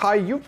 Kai, you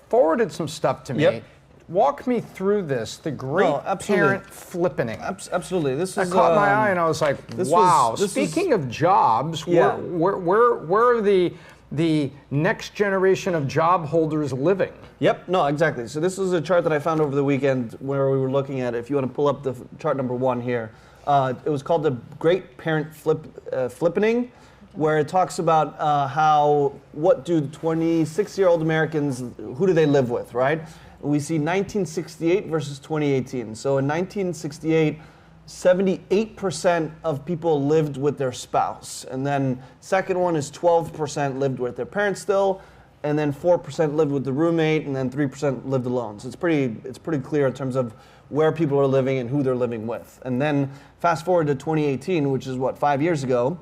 forwarded some stuff to me. Yep. Walk me through this, the great parent flippening. Absolutely. This is, caught my eye and I was like, wow. Speaking of jobs, where are the next generation of job holders living? Yep, no, exactly. So this is a chart that I found over the weekend where we were looking at it. If you want to pull up the chart number 1 here, it was called the Great Parent Flippening, where it talks about what do 26-year-old Americans, who do they live with, right? We see 1968 versus 2018. So in 1968, 78% of people lived with their spouse. And then second one is 12% lived with their parents still, and then 4% lived with the roommate, and then 3% lived alone. So it's pretty clear in terms of where people are living and who they're living with. And then fast forward to 2018, which is 5 years ago.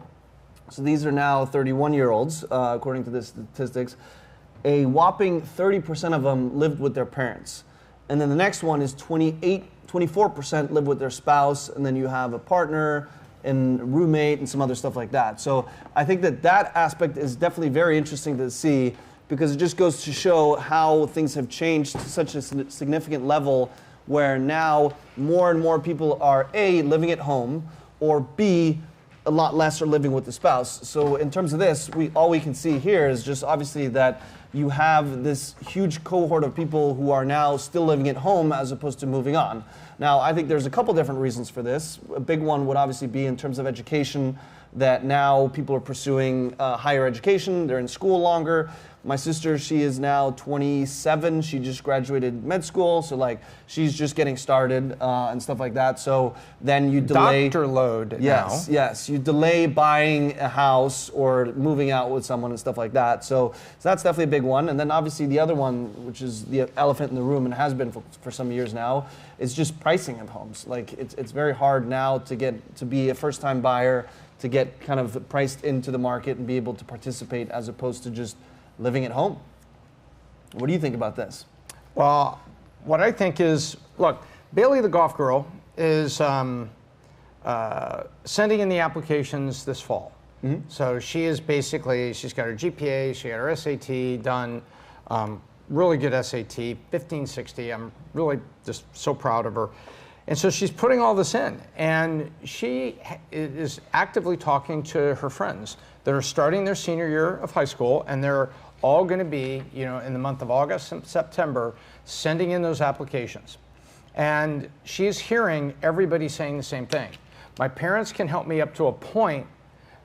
So these are now 31-year-olds, according to the statistics. A whopping 30% of them lived with their parents. And then the next one is 24% live with their spouse, and then you have a partner and roommate and some other stuff like that. So I think that aspect is definitely very interesting to see, because it just goes to show how things have changed to such a significant level, where now more and more people are A, living at home, or B, a lot less are living with the spouse. So in terms of this, all we can see here is just obviously that you have this huge cohort of people who are now still living at home as opposed to moving on. Now, I think there's a couple different reasons for this. A big one would obviously be in terms of education, that now people are pursuing higher education, they're in school longer. My sister, she is now 27. She just graduated med school, so she's just getting started and stuff like that. So then you delay. Dr. Lode. Yes. You delay buying a house or moving out with someone and stuff like that. So that's definitely a big one. And then obviously the other one, which is the elephant in the room and has been for some years now, is just pricing of homes. It's very hard now to be a first-time buyer, to get kind of priced into the market and be able to participate as opposed to just living at home. What do you think about this? Well, what I think is, look, Bailey the golf girl is sending in the applications this fall. Mm-hmm. So she's got her GPA, she got her SAT done, really good SAT, 1560. I'm really just so proud of her. And so she's putting all this in, and she is actively talking to her friends that are starting their senior year of high school, and they're all going to be, in the month of August and September, sending in those applications. And she's hearing everybody saying the same thing. My parents can help me up to a point,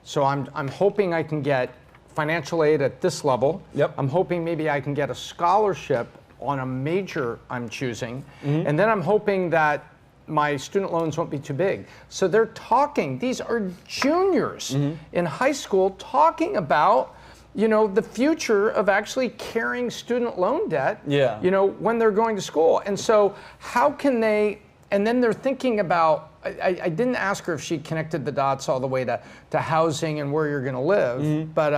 so I'm hoping I can get financial aid at this level. Yep. I'm hoping maybe I can get a scholarship on a major I'm choosing, and then I'm hoping that my student loans won't be too big. So they're talking, these are juniors in high school talking about, the future of actually carrying student loan debt, when they're going to school. And so how can they, and then they're thinking about, I didn't ask her if she connected the dots all the way to housing and where you're gonna live, but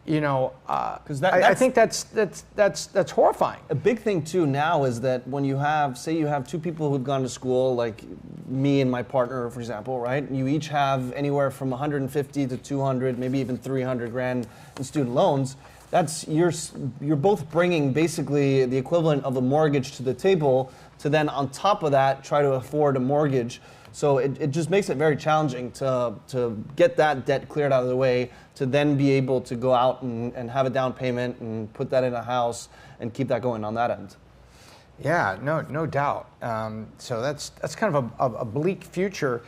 I think that's horrifying. A big thing too now is that when you have, say you have two people who've gone to school, like me and my partner, for example, right? You each have anywhere from 150 to 200, maybe even 300 grand in student loans. That's you're both bringing basically the equivalent of a mortgage to the table to then on top of that try to afford a mortgage. So it just makes it very challenging to get that debt cleared out of the way, to then be able to go out and have a down payment and put that in a house and keep that going on that end. Yeah, no doubt. So that's kind of a bleak future.